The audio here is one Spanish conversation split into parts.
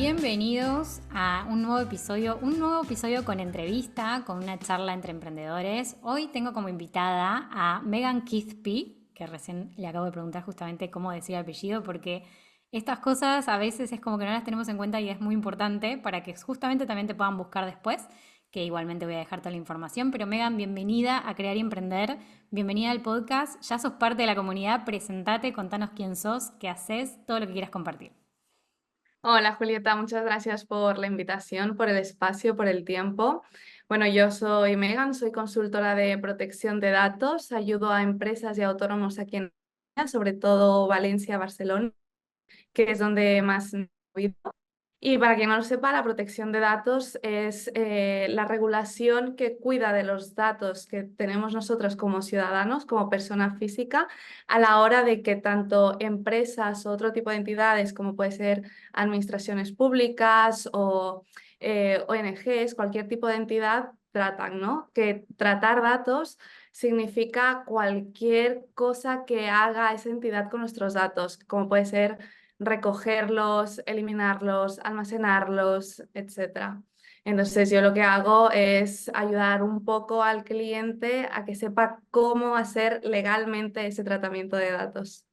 Bienvenidos a un nuevo episodio con entrevista, con una charla entre emprendedores. Hoy tengo como invitada a Megan Keithpy, que recién le acabo de preguntar justamente cómo decir el apellido, porque estas cosas a veces es como que no las tenemos en cuenta y es muy importante para que justamente también te puedan buscar después, que igualmente voy a dejar toda la información. Pero Megan, bienvenida a Crear y Emprender, bienvenida al podcast, ya sos parte de la comunidad, presentate, contanos quién sos, qué haces, todo lo que quieras compartir. Hola Julieta, muchas gracias por la invitación, por el espacio, por el tiempo. Bueno, yo soy Megan, soy consultora de protección de datos, ayudo a empresas y autónomos aquí en España, sobre todo Valencia, Barcelona, que es donde más vivo. Y para quien no lo sepa, la protección de datos es la regulación que cuida de los datos que tenemos nosotros como ciudadanos, como persona física, a la hora de que tanto empresas o otro tipo de entidades, como puede ser administraciones públicas o ONGs, cualquier tipo de entidad, tratan, ¿no? Que tratar datos significa cualquier cosa que haga esa entidad con nuestros datos, como puede ser recogerlos, eliminarlos, almacenarlos, etcétera. Entonces yo lo que hago es ayudar un poco al cliente a que sepa cómo hacer legalmente ese tratamiento de datos.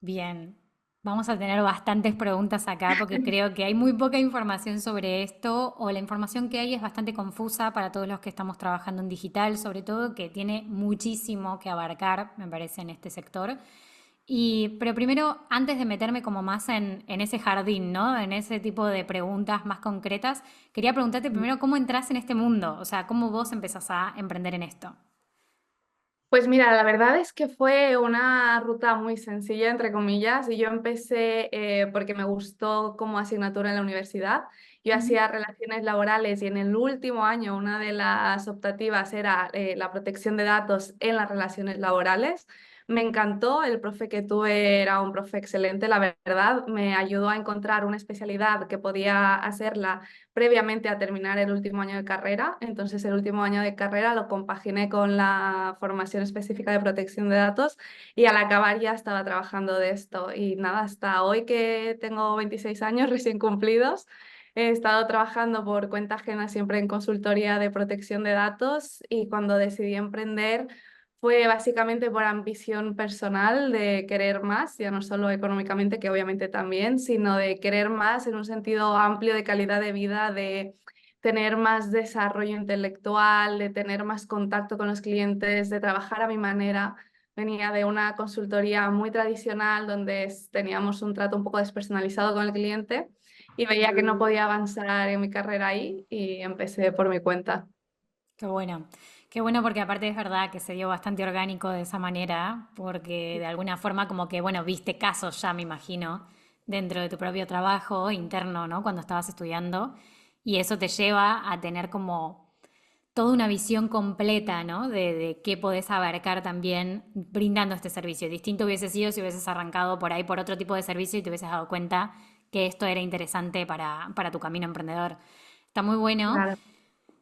Bien, vamos a tener bastantes preguntas acá porque creo que hay muy poca información sobre esto o la información que hay es bastante confusa para todos los que estamos trabajando en digital, sobre todo que tiene muchísimo que abarcar, me parece, en este sector. Pero primero, antes de meterme como más en ese jardín, ¿no? En ese tipo de preguntas más concretas, quería preguntarte primero cómo entras en este mundo, o sea, cómo vos empezás a emprender en esto. Pues mira, la verdad es que fue una ruta muy sencilla, entre comillas, y yo empecé porque me gustó como asignatura en la universidad. Yo Ujú. hacía relaciones laborales y en el último año una de las optativas era la protección de datos en las relaciones laborales. Me encantó, el profe que tuve era un profe excelente, la verdad, me ayudó a encontrar una especialidad que podía hacerla previamente a terminar el último año de carrera. Entonces, el último año de carrera lo compaginé con la formación específica de protección de datos y al acabar ya estaba trabajando de esto. Y nada, hasta hoy que tengo 26 años recién cumplidos, he estado trabajando por cuenta ajena siempre en consultoría de protección de datos y cuando decidí emprender fue básicamente por ambición personal de querer más, ya no solo económicamente, que obviamente también, sino de querer más en un sentido amplio de calidad de vida, de tener más desarrollo intelectual, de tener más contacto con los clientes, de trabajar a mi manera. Venía de una consultoría muy tradicional donde teníamos un trato un poco despersonalizado con el cliente y veía que no podía avanzar en mi carrera ahí y empecé por mi cuenta. Qué bueno porque aparte es verdad que se dio bastante orgánico de esa manera, porque de alguna forma como que, bueno, viste casos ya, me imagino, dentro de tu propio trabajo interno, ¿no? Cuando estabas estudiando, y eso te lleva a tener como toda una visión completa, ¿no? De qué podés abarcar también brindando este servicio. Distinto hubiese sido si hubieses arrancado por ahí por otro tipo de servicio y te hubieses dado cuenta que esto era interesante para tu camino emprendedor. Está muy bueno. Claro.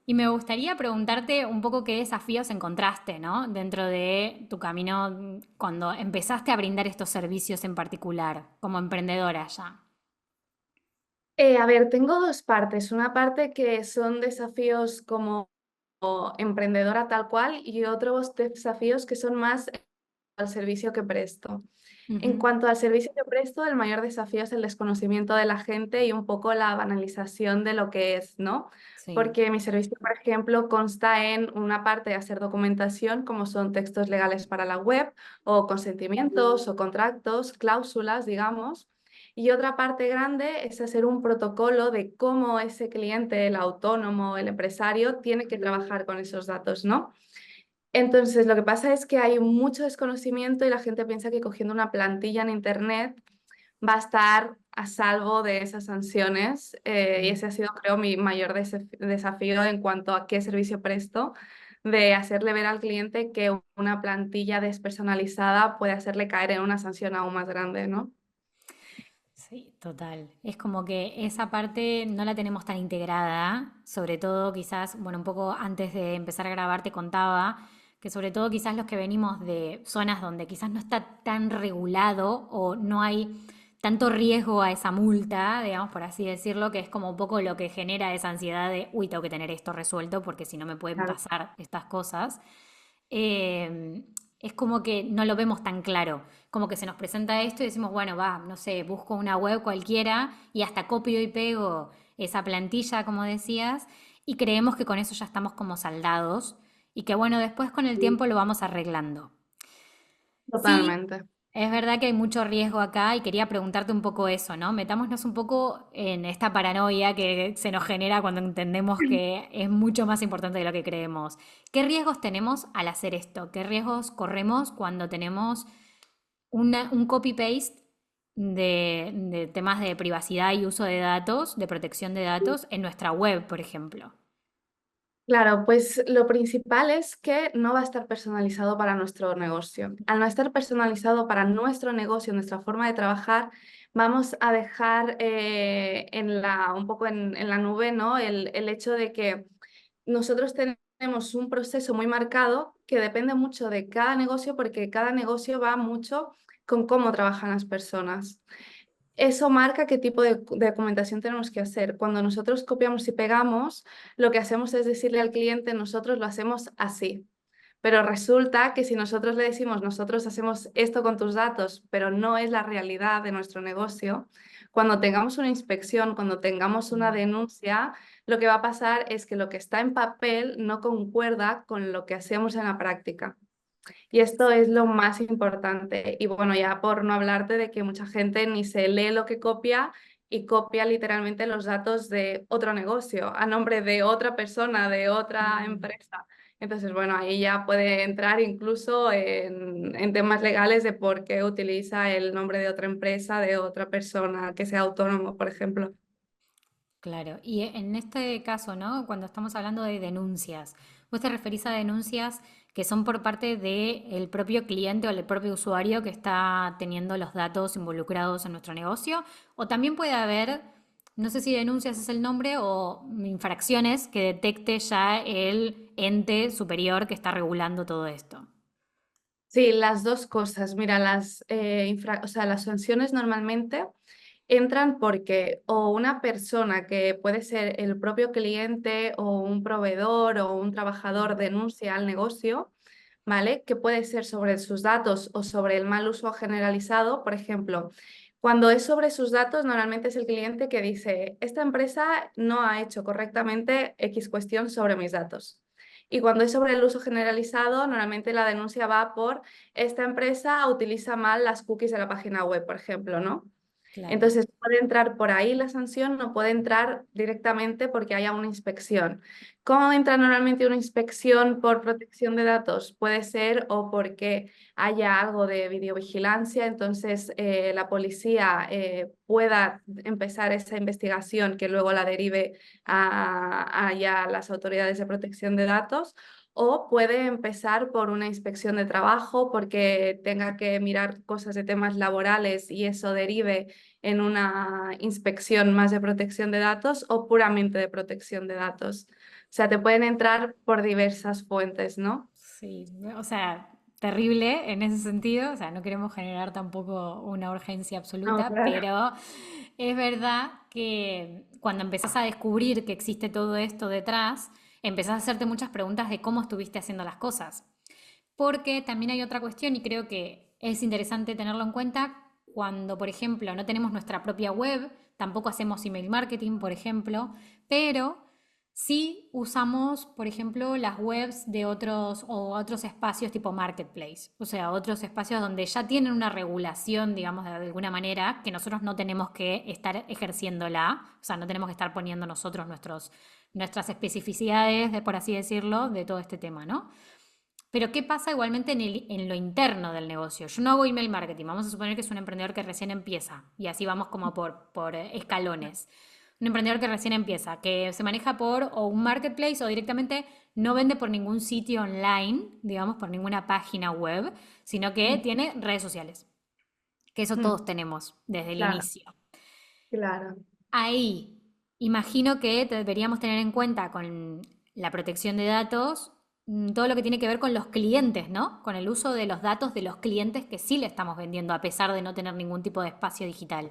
Y me gustaría preguntarte un poco qué desafíos encontraste, ¿no? Dentro de tu camino cuando empezaste a brindar estos servicios en particular, como emprendedora ya. A ver, tengo dos partes. Una parte que son desafíos como emprendedora tal cual y otros desafíos que son más al servicio que presto. En Ujú. cuanto al servicio que presto, el mayor desafío es el desconocimiento de la gente y un poco la banalización de lo que es, ¿no? Sí. Porque mi servicio, por ejemplo, consta en una parte de hacer documentación, como son textos legales para la web, o consentimientos, o contratos, cláusulas, digamos. Y otra parte grande es hacer un protocolo de cómo ese cliente, el autónomo, el empresario, tiene que trabajar con esos datos, ¿no? Entonces, lo que pasa es que hay mucho desconocimiento y la gente piensa que cogiendo una plantilla en Internet va a estar a salvo de esas sanciones. Y ese ha sido, creo, mi mayor desafío en cuanto a qué servicio presto, de hacerle ver al cliente que una plantilla despersonalizada puede hacerle caer en una sanción aún más grande, ¿no? Sí, total. Es como que esa parte no la tenemos tan integrada, sobre todo quizás, bueno, un poco antes de empezar a grabar te contaba que sobre todo quizás los que venimos de zonas donde quizás no está tan regulado o no hay tanto riesgo a esa multa, digamos, por así decirlo, que es como un poco lo que genera esa ansiedad de, uy, tengo que tener esto resuelto porque si no me pueden Claro. pasar estas cosas. Eh, es como que no lo vemos tan claro, como que se nos presenta esto y decimos, bueno, va, no sé, busco una web cualquiera y hasta copio y pego esa plantilla, como decías, y creemos que con eso ya estamos como saldados y que bueno, después con el Sí, tiempo lo vamos arreglando. Sí, totalmente. es verdad que hay mucho riesgo acá y quería preguntarte un poco eso, ¿no? Metámonos un poco en esta paranoia que se nos genera cuando entendemos que es mucho más importante de lo que creemos. ¿Qué riesgos tenemos al hacer esto? ¿Qué riesgos corremos cuando tenemos un copy-paste de temas de privacidad y uso de datos, de protección de datos en nuestra web, por ejemplo? Claro, pues lo principal es que no va a estar personalizado para nuestro negocio. Al no estar personalizado para nuestro negocio, nuestra forma de trabajar, vamos a dejar un poco en la nube, ¿no? El hecho de que nosotros tenemos un proceso muy marcado que depende mucho de cada negocio porque cada negocio va mucho con cómo trabajan las personas. Eso marca qué tipo de documentación tenemos que hacer. Cuando nosotros copiamos y pegamos, lo que hacemos es decirle al cliente, nosotros lo hacemos así. Pero resulta que si nosotros le decimos, nosotros hacemos esto con tus datos, pero no es la realidad de nuestro negocio, cuando tengamos una inspección, cuando tengamos una Mm. denuncia, lo que va a pasar es que lo que está en papel no concuerda con lo que hacemos en la práctica. Y esto es lo más importante. Y bueno, ya por no hablarte de que mucha gente ni se lee lo que copia y copia literalmente los datos de otro negocio a nombre de otra persona, de otra Mm. empresa. Entonces, bueno, ahí ya puede entrar incluso en temas legales de por qué utiliza el nombre de otra empresa, de otra persona que sea autónomo, por ejemplo. Claro, y en este caso, ¿no? Cuando estamos hablando de denuncias, ¿vos te referís a denuncias que son por parte del propio cliente o el propio usuario que está teniendo los datos involucrados en nuestro negocio? O también puede haber, no sé si denuncias es el nombre, o infracciones que detecte ya el ente superior que está regulando todo esto. Sí, las dos cosas. Mira, o sea, las sanciones normalmente entran porque o una persona que puede ser el propio cliente o un proveedor o un trabajador Mm. denuncia al negocio, ¿vale? Que puede ser sobre sus datos o sobre el mal uso generalizado. Por ejemplo, cuando es sobre sus datos, normalmente es el cliente que dice, esta empresa no ha hecho correctamente X cuestión sobre mis datos. Y cuando es sobre el uso generalizado, normalmente la denuncia va por esta empresa utiliza mal las cookies de la página web, por ejemplo, ¿no? Claro. Entonces puede entrar por ahí la sanción, no puede entrar directamente porque haya una inspección. ¿Cómo entra normalmente una inspección por protección de datos? Puede ser o porque haya algo de videovigilancia, entonces la policía pueda empezar esa investigación que luego la derive a ya las autoridades de protección de datos. O puede empezar por una inspección de trabajo porque tenga que mirar cosas de temas laborales y eso derive en una inspección más de protección de datos o puramente de protección de datos. O sea, te pueden entrar por diversas fuentes, ¿no? Sí, o sea, terrible en ese sentido, o sea, no queremos generar tampoco una urgencia No, absoluta, claro. pero es verdad que cuando empezás a descubrir que existe todo esto detrás, empezás a hacerte muchas preguntas de cómo estuviste haciendo las cosas. Porque también hay otra cuestión y creo que es interesante tenerlo en cuenta cuando, por ejemplo, no tenemos nuestra propia web, tampoco hacemos email marketing, por ejemplo, pero sí usamos, por ejemplo, las webs de otros o otros espacios tipo marketplace, o sea, otros espacios donde ya tienen una regulación, digamos, de alguna manera, que nosotros no tenemos que estar ejerciéndola, o sea, no tenemos que estar poniendo nosotros nuestras especificidades, por así decirlo, de todo este tema, ¿no? Pero ¿qué pasa igualmente en lo interno del negocio? Yo no hago email marketing, vamos a suponer que es un emprendedor que recién empieza y así vamos como por escalones. Un emprendedor que recién empieza, que se maneja por o un marketplace o directamente no vende por ningún sitio online, digamos, por ninguna página web, sino que tiene redes sociales, que eso Mm, todos tenemos desde el claro, inicio. claro. Ahí, imagino que deberíamos tener en cuenta con la protección de datos todo lo que tiene que ver con los clientes, ¿no? Con el uso de los datos de los clientes que sí le estamos vendiendo, a pesar de no tener ningún tipo de espacio digital.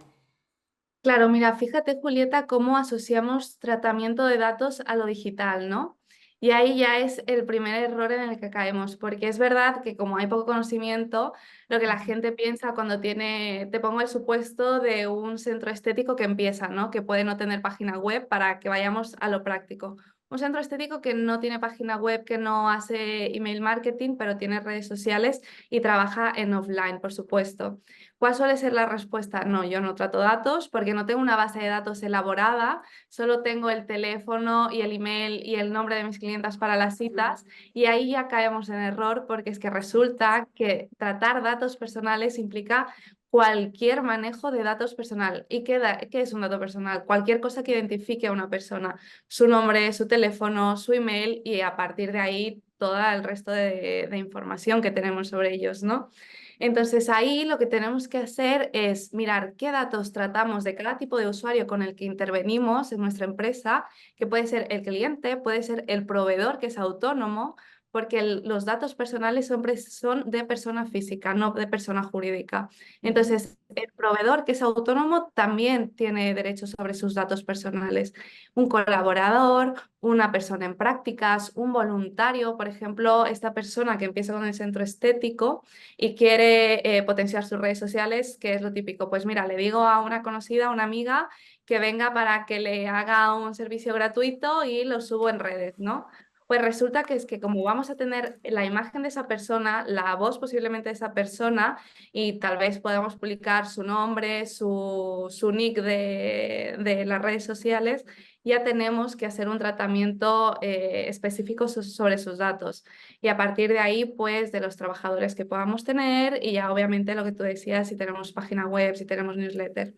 Claro, mira, fíjate, Julieta, cómo asociamos tratamiento de datos a lo digital, ¿no? Y ahí ya es el primer error en el que caemos, porque es verdad que como hay poco conocimiento, lo que la Ujú. gente piensa cuando tiene, te pongo el supuesto de un centro estético que empieza, ¿no? Que puede no tener página web para que vayamos a lo práctico. Un centro estético que no tiene página web, que no hace email marketing, pero tiene redes sociales y trabaja en offline, por supuesto. ¿Cuál suele ser la respuesta? No, yo no trato datos porque no tengo una base de datos elaborada, solo tengo el teléfono y el email y el nombre de mis clientas para las citas y ahí ya caemos en error porque es que resulta que tratar datos personales implica cualquier manejo de datos personal. ¿Y qué es un dato personal? Cualquier cosa que identifique a una persona, su nombre, su teléfono, su email y a partir de ahí todo el resto de información que tenemos sobre ellos, ¿no? Entonces ahí lo que tenemos que hacer es mirar qué datos tratamos de cada tipo de usuario con el que intervenimos en nuestra empresa, que puede ser el cliente, puede ser el proveedor que es autónomo, porque los datos personales son de persona física, no de persona jurídica. Ujú. Entonces, el proveedor que es autónomo también tiene derechos sobre sus datos personales. Un colaborador, una persona en prácticas, un voluntario, por ejemplo, esta persona que empieza con el centro estético y quiere potenciar sus redes sociales, que es lo típico. Pues mira, le digo a una conocida, a una amiga, que venga para que le haga un servicio gratuito y lo subo en redes, ¿no? Pues resulta que es que como vamos a tener la imagen de esa persona, la voz posiblemente de esa persona y tal vez podamos publicar su nombre, su nick de las redes sociales, ya tenemos que hacer un tratamiento específico sobre sus datos y a partir de ahí, pues, de los trabajadores que podamos tener y ya obviamente lo que tú decías, si tenemos página web, si tenemos newsletter.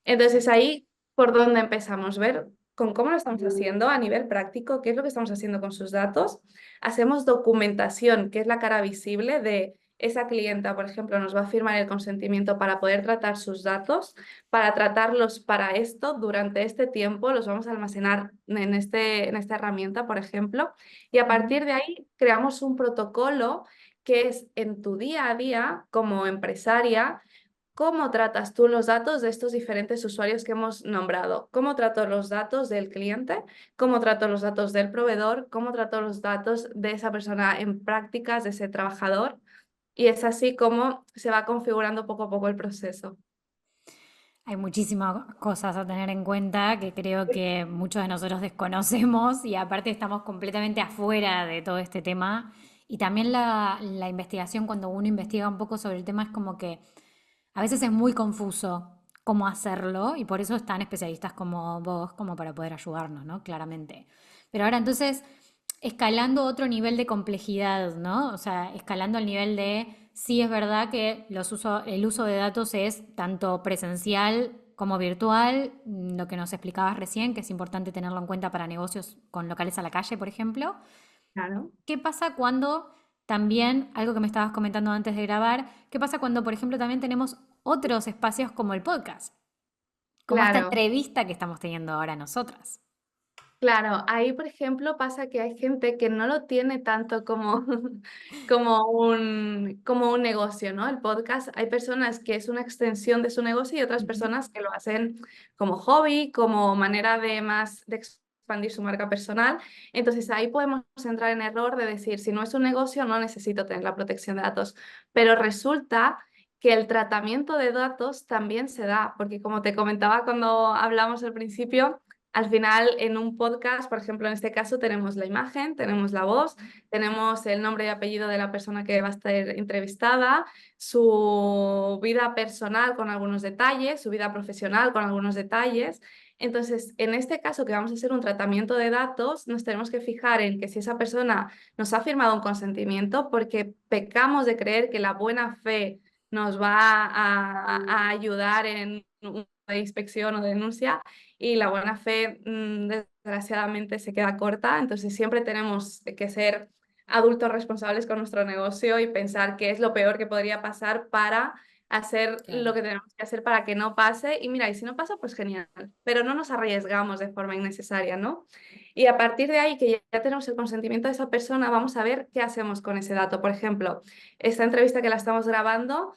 Entonces ahí, ¿por dónde empezamos? Ver con cómo lo estamos haciendo a nivel práctico, qué es lo que estamos haciendo con sus datos. Hacemos documentación, que es la cara visible de esa clienta, por ejemplo, nos va a firmar el consentimiento para poder tratar sus datos, para tratarlos para esto durante este tiempo, los vamos a almacenar en esta herramienta, por ejemplo, y a Ujú. partir de ahí creamos un protocolo que es en tu día a día como empresaria. ¿Cómo tratas tú los datos de estos diferentes usuarios que hemos nombrado? ¿Cómo trato los datos del cliente? ¿Cómo trato los datos del proveedor? ¿Cómo trato los datos de esa persona en prácticas, de ese trabajador? Y es así como se va configurando poco a poco el proceso. Hay muchísimas cosas a tener en cuenta que creo que muchos de nosotros desconocemos y aparte estamos completamente afuera de todo este tema. Y también la investigación, cuando uno investiga un poco sobre el tema, es como que a veces es muy confuso cómo hacerlo y por eso están especialistas como vos como para poder ayudarnos, ¿no? Claramente. Pero ahora entonces, escalando otro nivel de complejidad, ¿no? O sea, escalando al nivel de, sí es verdad que el uso de datos es tanto presencial como virtual, lo que nos explicabas recién, que es importante tenerlo en cuenta para negocios con locales a la calle, por ejemplo. Claro. ¿Qué pasa cuando también, algo que me estabas comentando antes de grabar, qué pasa cuando, por ejemplo, también tenemos otros espacios como el podcast, como esta Claro. entrevista que estamos teniendo ahora nosotras? Claro, ahí por ejemplo pasa que hay gente que no lo tiene tanto como, como un negocio, ¿no? El podcast, hay personas que es una extensión de su negocio y otras Ujú. personas que lo hacen como hobby, como manera de expandir su marca personal. Entonces ahí podemos entrar en error de decir, si no es un negocio, no necesito tener la protección de datos. Pero resulta que el tratamiento de datos también se da, porque como te comentaba cuando hablamos al principio, al final, en un podcast, por ejemplo, en este caso, tenemos la imagen, tenemos la voz, tenemos el nombre y apellido de la persona que va a estar entrevistada, su vida personal con algunos detalles, su vida profesional con algunos detalles. Entonces, en este caso que vamos a hacer un tratamiento de datos, nos tenemos que fijar en que si esa persona nos ha firmado un consentimiento, porque pecamos de creer que la buena fe nos va a ayudar en una inspección o denuncia y la buena fe, desgraciadamente, se queda corta. Entonces, siempre tenemos que ser adultos responsables con nuestro negocio y pensar qué es lo peor que podría pasar para hacer lo Claro. que tenemos que hacer para que no pase. Y mira, y si no pasa, pues genial, pero no nos arriesgamos de forma innecesaria, ¿no? Y a partir de ahí, que ya tenemos el consentimiento de esa persona, vamos a ver qué hacemos con ese dato. Por ejemplo, esta entrevista que la estamos grabando,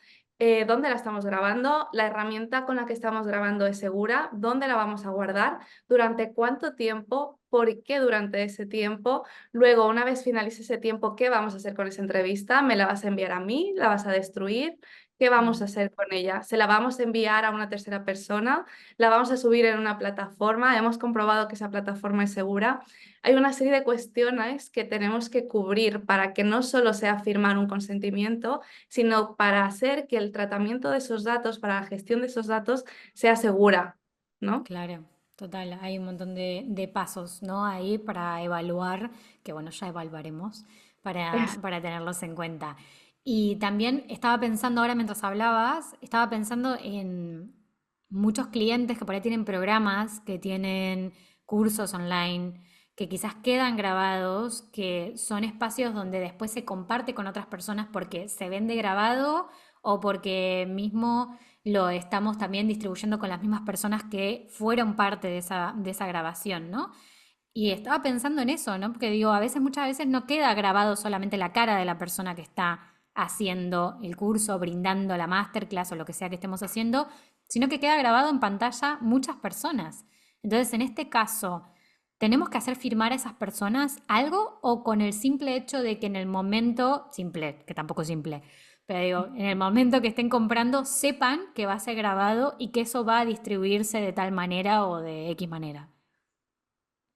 ¿dónde la estamos grabando? La herramienta con la que estamos grabando es segura. ¿Dónde la vamos a guardar? ¿Durante cuánto tiempo? ¿Por qué durante ese tiempo? Luego, una vez finalice ese tiempo, ¿qué vamos a hacer con esa entrevista? ¿Me la vas a enviar a mí? ¿La vas a destruir? ¿Qué vamos a Mm, hacer con ella? ¿Se la vamos a enviar a una tercera persona? ¿La vamos a subir en una plataforma? ¿Hemos comprobado que esa plataforma es segura? Hay una serie de cuestiones que tenemos que cubrir para que no solo sea firmar un consentimiento, sino para hacer que el tratamiento de esos datos, para la gestión de esos datos, sea segura, ¿no? claro, total. Hay un montón de pasos, ¿no? Ahí para evaluar, que bueno, ya evaluaremos, para tenerlos en cuenta. Y también estaba pensando ahora mientras hablabas, estaba pensando en muchos clientes que por ahí tienen programas, que tienen cursos online, que quizás quedan grabados, que son espacios donde después se comparte con otras personas porque se vende grabado o porque mismo lo estamos también distribuyendo con las mismas personas que fueron parte de esa grabación, ¿no? Y estaba pensando en eso, ¿no? Porque digo, a veces, muchas veces no queda grabado solamente la cara de la persona que está haciendo el curso, brindando la masterclass o lo que sea que estemos haciendo, sino que queda grabado en pantalla muchas personas. Entonces, en este caso, ¿tenemos que hacer firmar a esas personas algo o con el simple hecho de que en el momento, simple, que tampoco es simple, pero digo, en el momento que estén comprando, sepan que va a ser grabado y que eso va a distribuirse de tal manera o de X manera?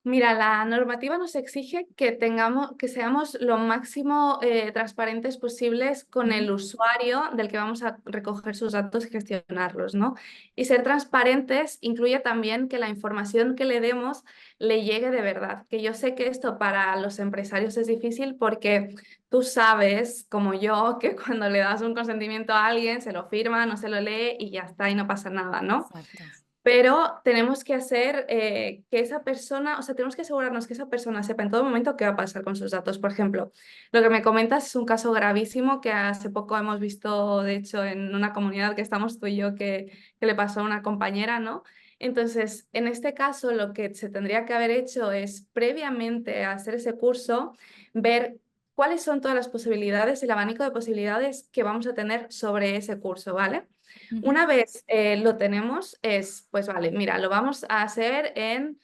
Mira, la normativa nos exige que tengamos, que seamos lo máximo transparentes posibles con Ujú. el usuario del que vamos a recoger sus datos y gestionarlos, ¿no? Y ser transparentes incluye también que la información que le demos le llegue de verdad. Que yo sé que esto para los empresarios es difícil porque tú sabes, como yo, que cuando le das un consentimiento a alguien, se lo firma, no se lo lee y ya está y no pasa nada, ¿no? Exacto. Pero tenemos que hacer que esa persona, o sea, tenemos que asegurarnos que esa persona sepa en todo momento qué va a pasar con sus datos. Por ejemplo, lo que me comentas es un caso gravísimo que hace poco hemos visto, de hecho, en una comunidad que estamos tú y yo, que le pasó a una compañera, ¿no? Entonces, en este caso, lo que se tendría que haber hecho es, previamente a hacer ese curso, ver cuáles son todas las posibilidades, el abanico de posibilidades que vamos a tener sobre ese curso, ¿vale? Ujú. Una vez lo tenemos, es, pues vale, mira, lo vamos a hacer en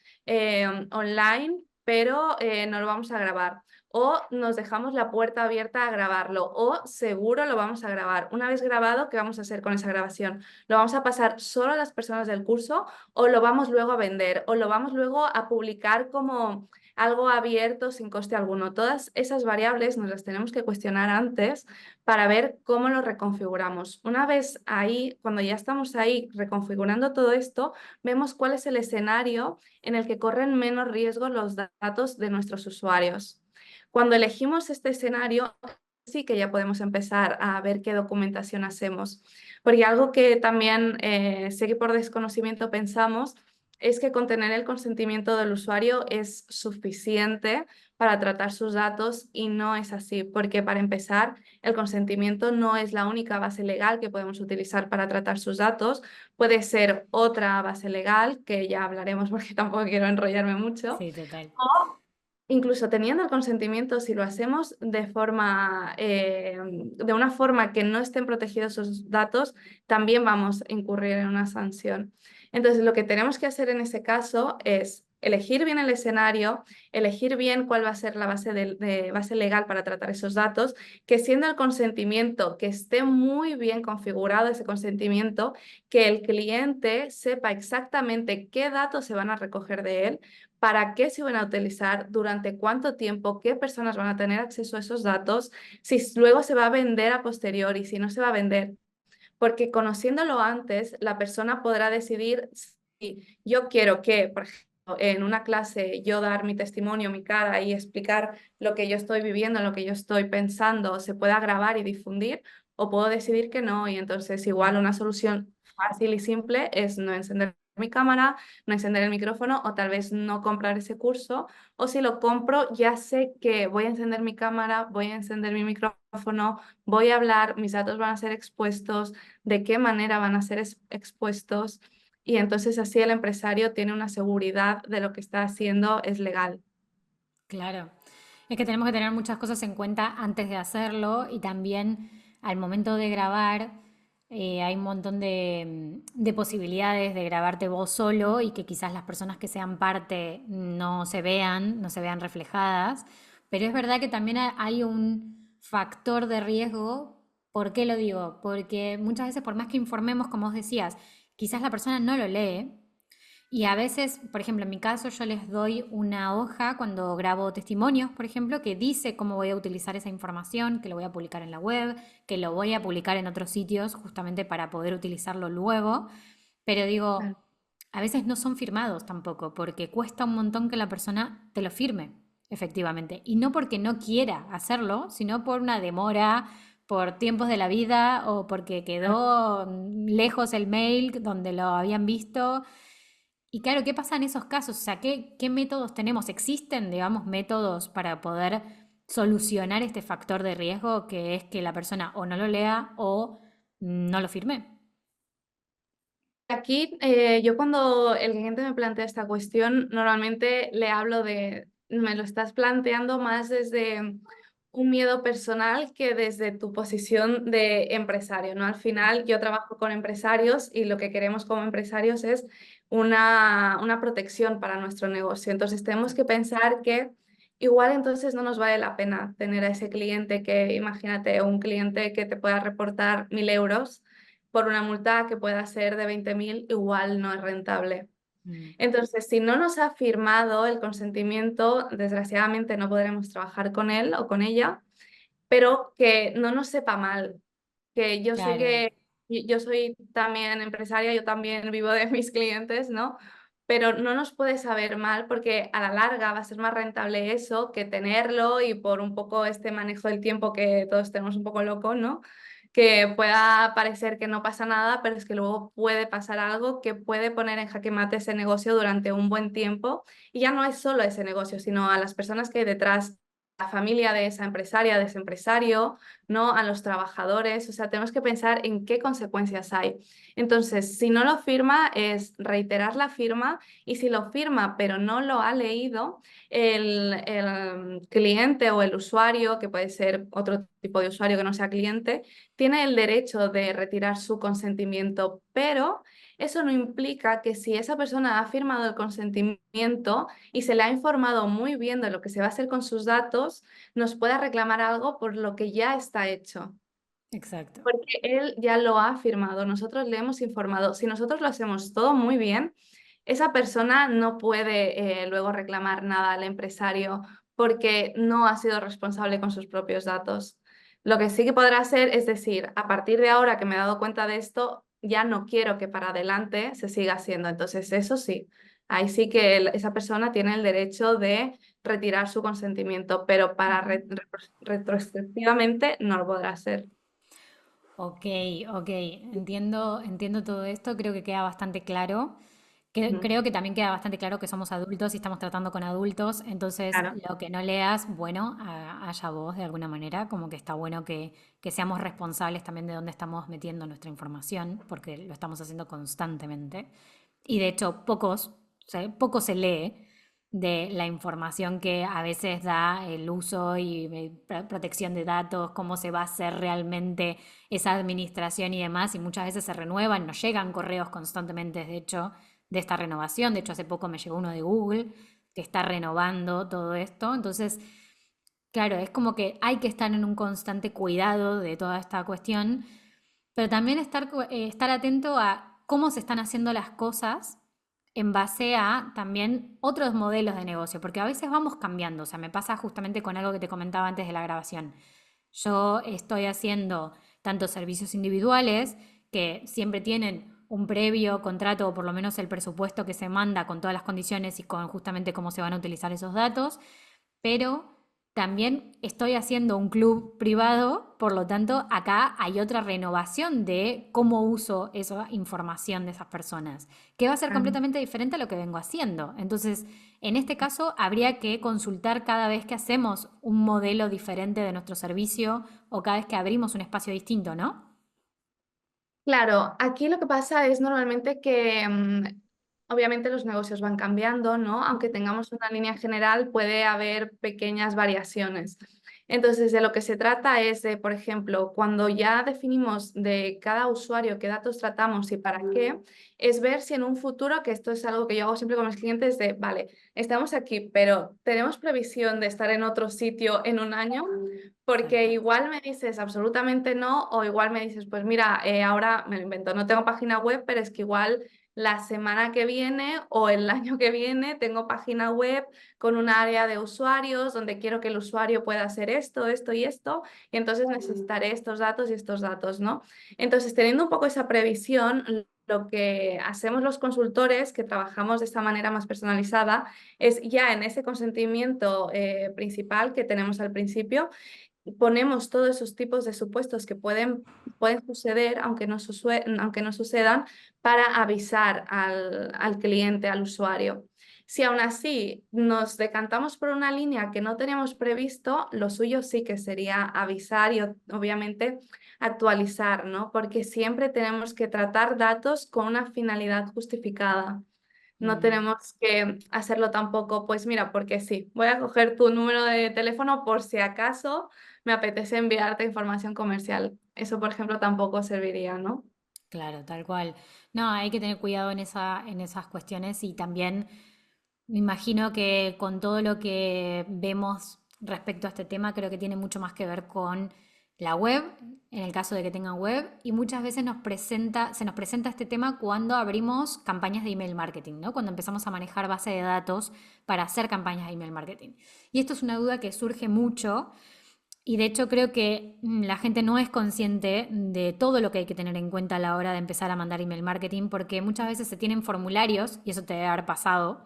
online, pero no lo vamos a grabar. O nos dejamos la puerta abierta a grabarlo, o seguro lo vamos a grabar. Una vez grabado, ¿qué vamos a hacer con esa grabación? ¿Lo vamos a pasar solo a las personas del curso o lo vamos luego a vender o lo vamos luego a publicar como algo abierto sin coste alguno? Todas esas variables nos las tenemos que cuestionar antes para ver cómo lo reconfiguramos. Una vez ahí, cuando ya estamos ahí reconfigurando todo esto, vemos cuál es el escenario en el que corren menos riesgo los datos de nuestros usuarios. Cuando elegimos este escenario, sí que ya podemos empezar a ver qué documentación hacemos. Porque algo que también sé que por desconocimiento pensamos es que con tener el consentimiento del usuario es suficiente para tratar sus datos y no es así, porque para empezar, el consentimiento no es la única base legal que podemos utilizar para tratar sus datos. Puede ser otra base legal, que ya hablaremos porque tampoco quiero enrollarme mucho. Sí, total. O incluso teniendo el consentimiento, si lo hacemos de forma, de una forma que no estén protegidos esos datos, también vamos a incurrir en una sanción. Entonces, lo que tenemos que hacer en ese caso es elegir bien el escenario, elegir bien cuál va a ser la base, base legal para tratar esos datos, que siendo el consentimiento, que esté muy bien configurado ese consentimiento, que el cliente sepa exactamente qué datos se van a recoger de él, para qué se van a utilizar, durante cuánto tiempo, qué personas van a tener acceso a esos datos, si luego se va a vender a posteriori, si no se va a vender. Porque conociéndolo antes, la persona podrá decidir si yo quiero que, por ejemplo, en una clase yo dar mi testimonio, mi cara y explicar lo que yo estoy viviendo, lo que yo estoy pensando, se pueda grabar y difundir, o puedo decidir que no. Y entonces igual una solución fácil y simple es no encender mi cámara, no encender el micrófono o tal vez no comprar ese curso. O si lo compro, ya sé que voy a encender mi cámara, voy a encender mi micrófono, voy a hablar, mis datos van a ser expuestos, de qué manera van a ser expuestos, y entonces así el empresario tiene una seguridad de lo que está haciendo es legal. Claro. Es que tenemos que tener muchas cosas en cuenta antes de hacerlo y también al momento de grabar hay un montón de posibilidades de grabarte vos solo y que quizás las personas que sean parte no se vean reflejadas. Pero es verdad que también hay un factor de riesgo. ¿Por qué lo digo? Porque muchas veces por más que informemos, como vos decías, quizás la persona no lo lee y a veces, por ejemplo, en mi caso, yo les doy una hoja cuando grabo testimonios, por ejemplo, que dice cómo voy a utilizar esa información, que lo voy a publicar en la web, que lo voy a publicar en otros sitios justamente para poder utilizarlo luego. Pero Claro. digo, a veces no son firmados tampoco, porque cuesta un montón que la persona te lo firme, efectivamente. Y no porque no quiera hacerlo, sino por una demora, por tiempos de la vida o porque quedó lejos el mail donde lo habían visto. Y claro, ¿qué pasa en esos casos? O sea, ¿qué métodos tenemos? ¿Existen, digamos, métodos para poder solucionar este factor de riesgo que es que la persona o no lo lea o no lo firme? Aquí, yo cuando el cliente me plantea esta cuestión, normalmente le hablo de, me lo estás planteando más desde un miedo personal que desde tu posición de empresario, ¿no? Al final yo trabajo con empresarios y lo que queremos como empresarios es una protección para nuestro negocio. Entonces tenemos que Exacto. pensar que igual entonces no nos vale la pena tener a ese cliente que, imagínate, un cliente que te pueda reportar 1.000 euros por una multa que pueda ser de 20.000, igual no es rentable. Mm, Entonces, si no nos ha firmado el consentimiento, desgraciadamente no podremos trabajar con él o con ella, pero que no nos sepa mal, que yo sé claro, que yo soy también empresaria, yo también vivo de mis clientes, ¿no? Pero no nos puede saber mal porque a la larga va a ser más rentable eso que tenerlo y por un poco este manejo del tiempo que todos tenemos un poco loco, ¿no? Que pueda parecer que no pasa nada, pero es que luego puede pasar algo que puede poner en jaque mate ese negocio durante un buen tiempo. Y ya no es solo ese negocio, sino a las personas que hay detrás, la familia de esa empresaria, de ese empresario, ¿no? A los trabajadores. O sea, tenemos que pensar en qué consecuencias hay. Entonces, si no lo firma, es reiterar la firma, y si lo firma pero no lo ha leído, el cliente o el usuario, que puede ser otro tipo de usuario que no sea cliente, tiene el derecho de retirar su consentimiento, pero eso no implica que si esa persona ha firmado el consentimiento y se le ha informado muy bien de lo que se va a hacer con sus datos, nos pueda reclamar algo por lo que ya está hecho. exacto. Porque él ya lo ha firmado, nosotros le hemos informado. Si nosotros lo hacemos todo muy bien, esa persona no puede luego reclamar nada al empresario porque no ha sido responsable con sus propios datos. Lo que sí que podrá hacer es decir, a partir de ahora que me he dado cuenta de esto, ya no quiero que para adelante se siga haciendo. Entonces, eso sí, ahí sí que esa persona tiene el derecho de retirar su consentimiento, pero para Ujú. retrospectivamente no lo podrá hacer. Ok, ok, entiendo todo esto, creo que queda bastante claro. Ujú. Creo que también queda bastante claro que somos adultos y estamos tratando con adultos, entonces Claro. lo que no leas, bueno, haya vos de alguna manera, como que está bueno que seamos responsables también de dónde estamos metiendo nuestra información, porque lo estamos haciendo constantemente. Y de hecho, poco se lee de la información que a veces da el uso y protección de datos, cómo se va a hacer realmente esa administración y demás, y muchas veces se renuevan, nos llegan correos constantemente, de hecho, de esta renovación. De hecho, hace poco me llegó uno de Google que está renovando todo esto. Entonces, claro, es como que hay que estar en un constante cuidado de toda esta cuestión, pero también estar atento a cómo se están haciendo las cosas en base a también otros modelos de negocio, porque a veces vamos cambiando. O sea, me pasa justamente con algo que te comentaba antes de la grabación. Yo estoy haciendo tantos servicios individuales que siempre tienen un previo contrato o por lo menos el presupuesto que se manda con todas las condiciones y con justamente cómo se van a utilizar esos datos, pero también estoy haciendo un club privado, por lo tanto acá hay otra renovación de cómo uso esa información de esas personas, que va a ser Claro. completamente diferente a lo que vengo haciendo. Entonces, en este caso, habría que consultar cada vez que hacemos un modelo diferente de nuestro servicio o cada vez que abrimos un espacio distinto, ¿no? Claro, aquí lo que pasa es normalmente que Obviamente los negocios van cambiando, ¿no? Aunque tengamos una línea general, puede haber pequeñas variaciones. Entonces, de lo que se trata es de, por ejemplo, cuando ya definimos de cada usuario qué datos tratamos y para qué, es ver si en un futuro, que esto es algo que yo hago siempre con mis clientes, de, vale, estamos aquí, pero ¿tenemos previsión de estar en otro sitio en un año? Porque Exacto. igual me dices absolutamente no, o igual me dices, pues mira, ahora me lo invento, no tengo página web, pero es que igual la semana que viene o el año que viene tengo página web con un área de usuarios donde quiero que el usuario pueda hacer esto, esto y esto, y entonces necesitaré estos datos y estos datos, ¿no? Entonces, teniendo un poco esa previsión, lo que hacemos los consultores que trabajamos de esta manera más personalizada es ya en ese consentimiento principal que tenemos al principio, ponemos todos esos tipos de supuestos que pueden suceder, aunque no sucedan, para avisar al cliente, al usuario. Si aún así nos decantamos por una línea que no teníamos previsto, lo suyo sí que sería avisar y obviamente actualizar, ¿no? Porque siempre tenemos que tratar datos con una finalidad justificada. No Mm. tenemos que hacerlo tampoco, pues mira, porque sí, voy a coger tu número de teléfono por si acaso me apetece enviarte información comercial. Eso, por ejemplo, tampoco serviría, ¿no? Claro, tal cual. No, hay que tener cuidado en esas cuestiones y también me imagino que con todo lo que vemos respecto a este tema, creo que tiene mucho más que ver con la web, en el caso de que tengan web, y muchas veces se nos presenta este tema cuando abrimos campañas de email marketing, ¿no? Cuando empezamos a manejar base de datos para hacer campañas de email marketing. Y esto es una duda que surge mucho y de hecho creo que la gente no es consciente de todo lo que hay que tener en cuenta a la hora de empezar a mandar email marketing, porque muchas veces se tienen formularios, y eso te debe haber pasado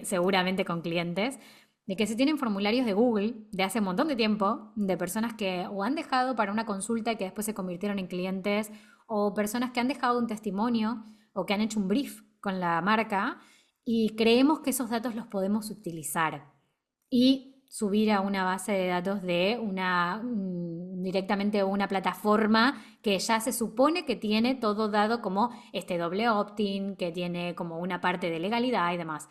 seguramente con clientes, de que se tienen formularios de Google de hace un montón de tiempo, de personas que o han dejado para una consulta y que después se convirtieron en clientes, o personas que han dejado un testimonio o que han hecho un brief con la marca, y creemos que esos datos los podemos utilizar y subir a una base de datos de directamente una plataforma que ya se supone que tiene todo dado como este doble opt-in, que tiene como una parte de legalidad y demás.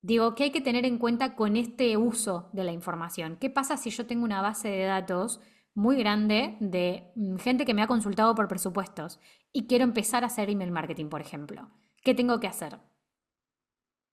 Digo, ¿qué hay que tener en cuenta con este uso de la información? ¿Qué pasa si yo tengo una base de datos muy grande de gente que me ha consultado por presupuestos y quiero empezar a hacer email marketing, por ejemplo? ¿Qué tengo que hacer?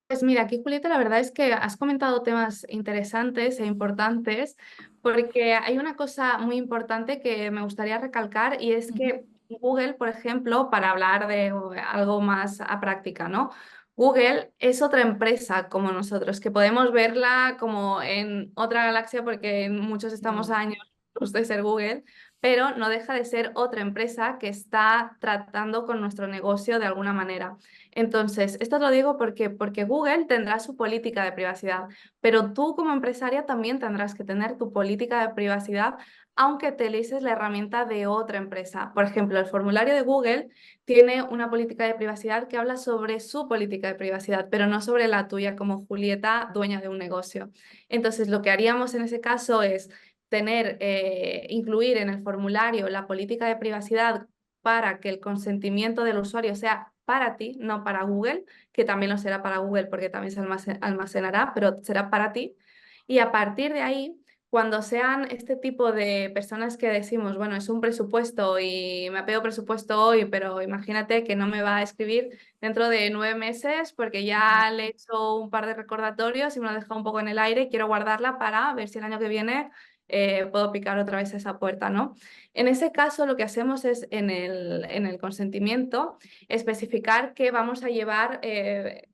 Pues mira, aquí Julieta, la verdad es que has comentado temas interesantes e importantes, porque hay una cosa muy importante que me gustaría recalcar y es Ujú. que Google, por ejemplo, para hablar de algo más a práctica, ¿no? Google es otra empresa como nosotros, que podemos verla como en otra galaxia porque muchos estamos Mm. a años luz de ser Google, pero no deja de ser otra empresa que está tratando con nuestro negocio de alguna manera. Entonces, esto lo digo porque Google tendrá su política de privacidad, pero tú como empresaria también tendrás que tener tu política de privacidad, aunque utilices la herramienta de otra empresa. Por ejemplo, el formulario de Google tiene una política de privacidad que habla sobre su política de privacidad, pero no sobre la tuya como Julieta, dueña de un negocio. Entonces, lo que haríamos en ese caso es incluir en el formulario la política de privacidad para que el consentimiento del usuario sea para ti, no para Google, que también lo será para Google porque también se almacenará, pero será para ti. Y a partir de ahí, cuando sean este tipo de personas que decimos, bueno, es un presupuesto y me ha pedido presupuesto hoy, pero imagínate que no me va a escribir dentro de 9 meses porque Ujú. ya le he hecho un par de recordatorios y me lo he dejado un poco en el aire y quiero guardarla para ver si el año que viene puedo picar otra vez esa puerta, ¿no? En ese caso, lo que hacemos es en el consentimiento especificar que vamos a llevar,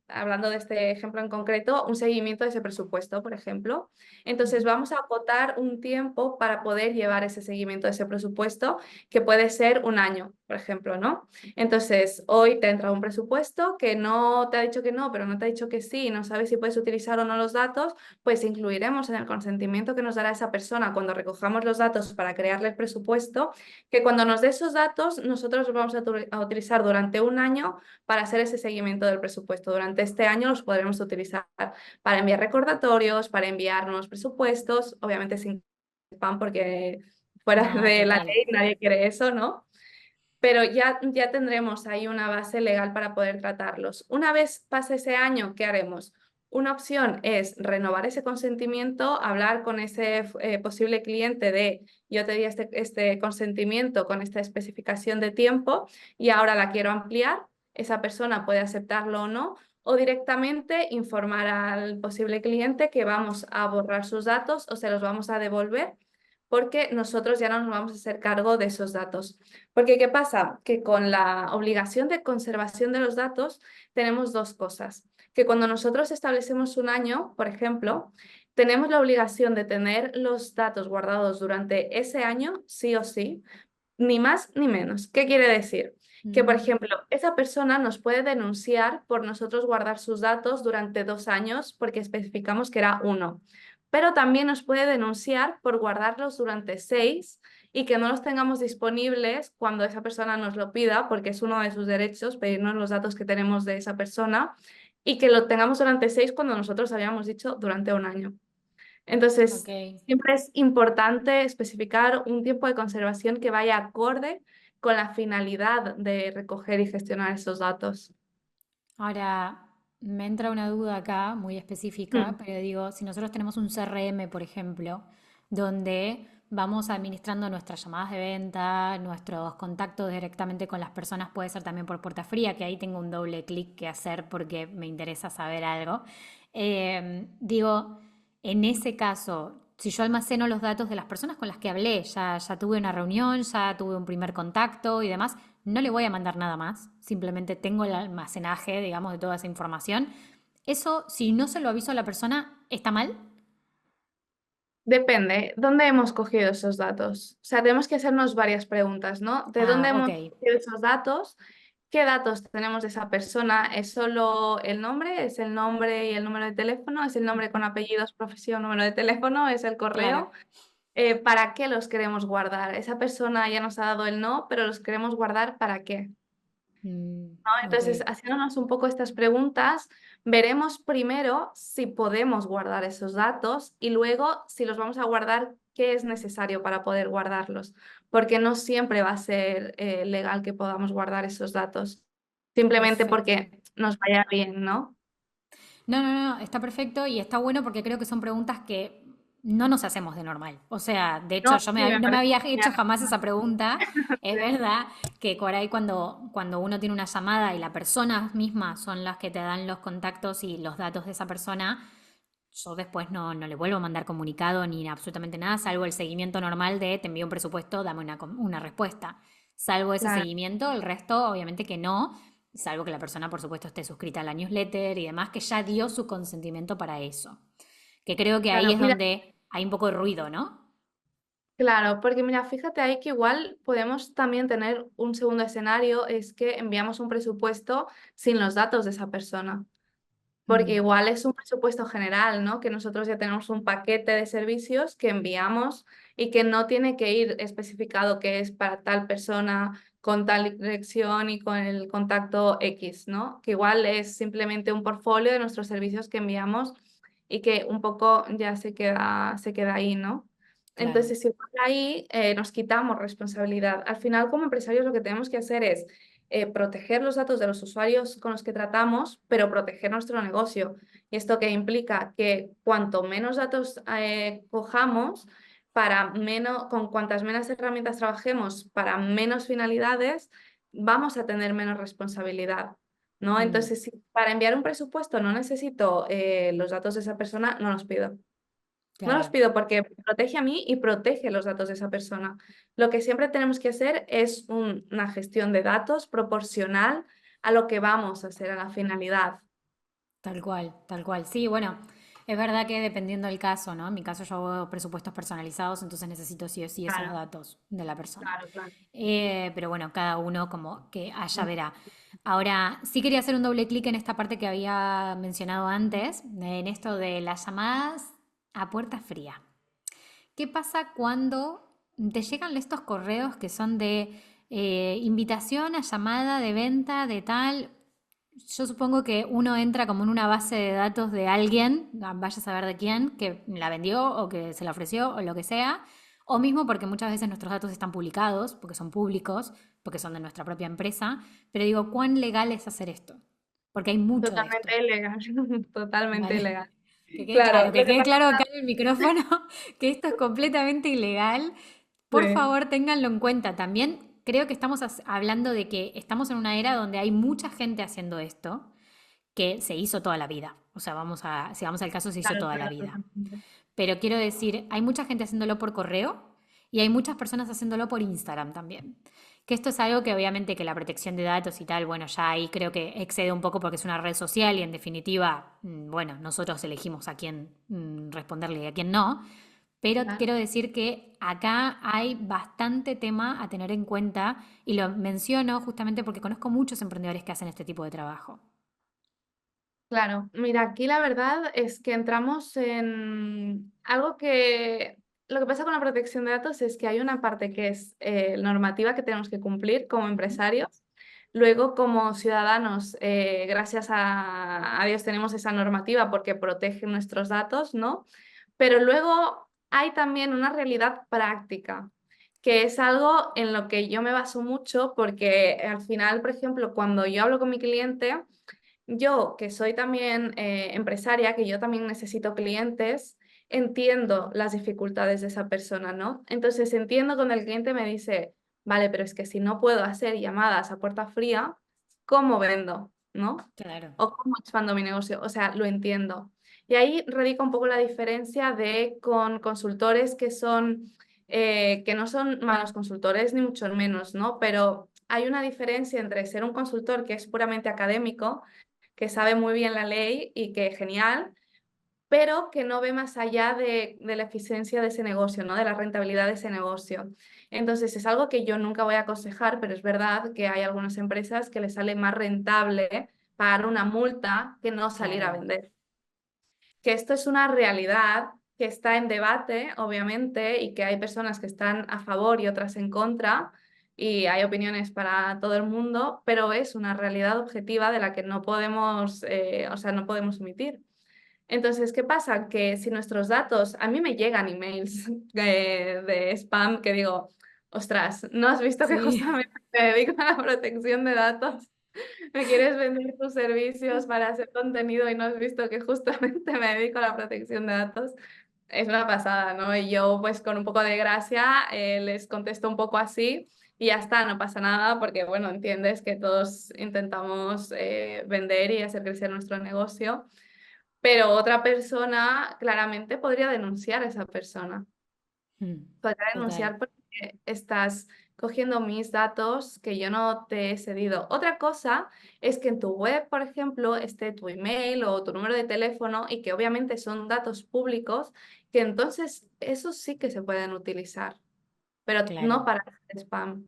hablando de este ejemplo en concreto, un seguimiento de ese presupuesto, por ejemplo. Entonces, Ujú. vamos a acotar un tiempo para poder llevar ese seguimiento de ese presupuesto, que puede ser un año, por ejemplo, ¿no? Entonces, hoy te entra un presupuesto que no te ha dicho que no, pero no te ha dicho que sí, no sabes si puedes utilizar o no los datos, pues incluiremos en el consentimiento que nos dará esa persona cuando recojamos los datos para crearle el presupuesto, que cuando nos dé esos datos, nosotros los vamos a utilizar durante un año para hacer ese seguimiento del presupuesto. Durante este año los podremos utilizar para enviar recordatorios, para enviarnos presupuestos, obviamente sin spam porque fuera No, de la total. ley nadie quiere eso, ¿no? pero ya tendremos ahí una base legal para poder tratarlos. Una vez pase ese año, ¿qué haremos? Una opción es renovar ese consentimiento, hablar con ese posible cliente de yo te di este consentimiento con esta especificación de tiempo y ahora la quiero ampliar. Esa persona puede aceptarlo o directamente informar al posible cliente que vamos a borrar sus datos o se los vamos a devolver porque nosotros ya no nos vamos a hacer cargo de esos datos. Porque ¿qué pasa? Que con la obligación de conservación de los datos tenemos dos cosas. Que cuando nosotros establecemos un año, por ejemplo, tenemos la obligación de tener los datos guardados durante ese año, sí o sí, ni más ni menos. ¿Qué quiere decir? Que, por Mm, ejemplo, esa persona nos puede denunciar por nosotros guardar sus datos durante 2 años porque especificamos que era uno, pero también nos puede denunciar por guardarlos durante 6 y que no los tengamos disponibles cuando esa persona nos lo pida, porque es uno de sus derechos pedirnos los datos que tenemos de esa persona y que lo tengamos durante 6 cuando nosotros habíamos dicho durante un año. ok. Entonces, siempre es importante especificar un tiempo de conservación que vaya acorde con la finalidad de recoger y gestionar esos datos. Ahora, me entra una duda acá muy específica, Mm. pero digo, si nosotros tenemos un CRM, por ejemplo, donde vamos administrando nuestras llamadas de venta, nuestros contactos directamente con las personas, puede ser también por puerta fría, que ahí tengo un doble clic que hacer porque me interesa saber algo. Digo, en ese caso, si yo almaceno los datos de las personas con las que hablé, ya tuve una reunión, ya tuve un primer contacto y demás, no le voy a mandar nada más, simplemente tengo el almacenaje, digamos, de toda esa información. Eso, si no se lo aviso a la persona, ¿está mal? Depende, ¿dónde hemos cogido esos datos? O sea, tenemos que hacernos varias preguntas, ¿no? ¿De dónde Ah, ok, hemos cogido esos datos? ¿Qué datos tenemos de esa persona? ¿Es solo el nombre? ¿Es el nombre y el número de teléfono? ¿Es el nombre con apellidos, profesión, número de teléfono? ¿Es el claro. correo? ¿Para qué los queremos guardar? Esa persona ya nos ha dado el no, pero los queremos guardar ¿para qué? Mm, ¿No? ok, Entonces, haciéndonos un poco estas preguntas, veremos primero si podemos guardar esos datos y luego si los vamos a guardar, qué es necesario para poder guardarlos, porque no siempre va a ser legal que podamos guardar esos datos, simplemente perfecto. porque nos vaya bien, ¿no? No, no, no, está perfecto y está bueno porque creo que son preguntas que no nos hacemos de normal. O sea, de hecho, No, sí, me no me parece había hecho genial. jamás esa pregunta. Es Sí. verdad que por ahí cuando uno tiene una llamada y las personas mismas son las que te dan los contactos y los datos de esa persona, yo después no le vuelvo a mandar comunicado ni absolutamente nada, salvo el seguimiento normal de te envío un presupuesto, dame una respuesta. Salvo ese Claro, seguimiento, el resto obviamente que no, salvo que la persona por supuesto esté suscrita a la newsletter y demás, que ya dio su consentimiento para eso. Que creo que ahí claro. es Mira, donde hay un poco de ruido, ¿no? claro, porque mira, fíjate ahí que igual podemos también tener un segundo escenario, es que enviamos un presupuesto sin los datos de esa persona. Porque Mm, igual es un presupuesto general, ¿no? Que nosotros ya tenemos un paquete de servicios que enviamos y que no tiene que ir especificado que es para tal persona con tal dirección y con el contacto X, ¿no? Que igual es simplemente un portfolio de nuestros servicios que enviamos y que un poco ya se queda ahí, ¿no? claro. Entonces, igual ahí nos quitamos responsabilidad. Al final, como empresarios, lo que tenemos que hacer es proteger los datos de los usuarios con los que tratamos, pero proteger nuestro negocio. ¿Y esto qué implica? Que cuanto menos datos cojamos, con cuantas menos herramientas trabajemos para menos finalidades, vamos a tener menos responsabilidad. ¿No? Mm, Entonces, si para enviar un presupuesto no necesito los datos de esa persona, no los pido. No los claro. pido porque protege a mí y protege los datos de esa persona. Lo que siempre tenemos que hacer es una gestión de datos proporcional a lo que vamos a hacer, a la finalidad. Tal cual, tal cual. Sí, bueno, es verdad que dependiendo del caso, ¿no? En mi caso yo hago presupuestos personalizados, entonces necesito sí o sí esos Claro, datos de la persona. claro, claro. Pero bueno, cada uno como que allá verá. Ahora, sí quería hacer un doble clic en esta parte que había mencionado antes, en esto de las llamadas a puerta fría. ¿Qué pasa cuando te llegan estos correos que son de invitación a llamada de venta de tal? Yo supongo que uno entra como en una base de datos de alguien, vaya a saber de quién, que la vendió o que se la ofreció o lo que sea, O mismo porque muchas veces nuestros datos están publicados, porque son públicos, porque son de nuestra propia empresa, pero digo, ¿cuán legal es hacer esto? Porque hay mucho de esto. Totalmente ilegal, totalmente Vale. ilegal. Que quede Claro, claro, lo que que quede pasa claro acá en el micrófono que esto es completamente ilegal. Por sí, favor, ténganlo en cuenta. También creo que estamos hablando de que estamos en una era donde hay mucha gente haciendo esto que se hizo toda la vida. O sea, si vamos al caso, se hizo claro, toda la claro, vida. totalmente. Pero quiero decir, hay mucha gente haciéndolo por correo y hay muchas personas haciéndolo por Instagram también. Que esto es algo que obviamente que la protección de datos y tal, bueno, ya ahí creo que excede un poco porque es una red social y en definitiva, bueno, nosotros elegimos a quién responderle y a quién no. Pero Claro. quiero decir que acá hay bastante tema a tener en cuenta y lo menciono justamente porque conozco muchos emprendedores que hacen este tipo de trabajo. Claro, mira, aquí la verdad es que entramos en algo que lo que pasa con la protección de datos es que hay una parte que es normativa que tenemos que cumplir como empresarios. Luego, como ciudadanos, gracias a Dios tenemos esa normativa porque protege nuestros datos, ¿no? Pero luego hay también una realidad práctica, que es algo en lo que yo me baso mucho porque al final, por ejemplo, cuando yo hablo con mi cliente, yo, que soy también empresaria, que yo también necesito clientes, entiendo las dificultades de esa persona, ¿no? Entonces entiendo cuando el cliente me dice, vale, pero es que si no puedo hacer llamadas a puerta fría, ¿cómo vendo? ¿No? Claro, O cómo expando mi negocio. O sea, lo entiendo. Y ahí radica un poco la diferencia de con consultores que no son malos consultores, ni mucho menos, ¿no? Pero hay una diferencia entre ser un consultor que es puramente académico, que sabe muy bien la ley y que genial, pero que no ve más allá de la eficiencia de ese negocio, ¿no? De la rentabilidad de ese negocio. Entonces, es algo que yo nunca voy a aconsejar, pero es verdad que hay algunas empresas que les sale más rentable pagar una multa que no salir a claro, vender. Que esto es una realidad que está en debate, obviamente, y que hay personas que están a favor y otras en contra, y hay opiniones para todo el mundo, pero es una realidad objetiva de la que no podemos, o sea, no podemos omitir. Entonces, ¿qué pasa? Que si nuestros datos, a mí me llegan emails de spam que digo, ostras, ¿no has visto que sí. justamente me dedico a la protección de datos? ¿Me quieres vender tus servicios para hacer contenido y no has visto que justamente me dedico a la protección de datos? Es una pasada, ¿no? Y yo pues con un poco de gracia les contesto un poco así y ya está, no pasa nada porque bueno, entiendes que todos intentamos vender y hacer crecer nuestro negocio, pero otra persona claramente podría denunciar a esa persona. Mm, Podría total, denunciar porque estás cogiendo mis datos que yo no te he cedido. Otra cosa es que en tu web, por ejemplo, esté tu email o tu número de teléfono y que obviamente son datos públicos, que entonces esos sí que se pueden utilizar, pero claro. no para hacer spam.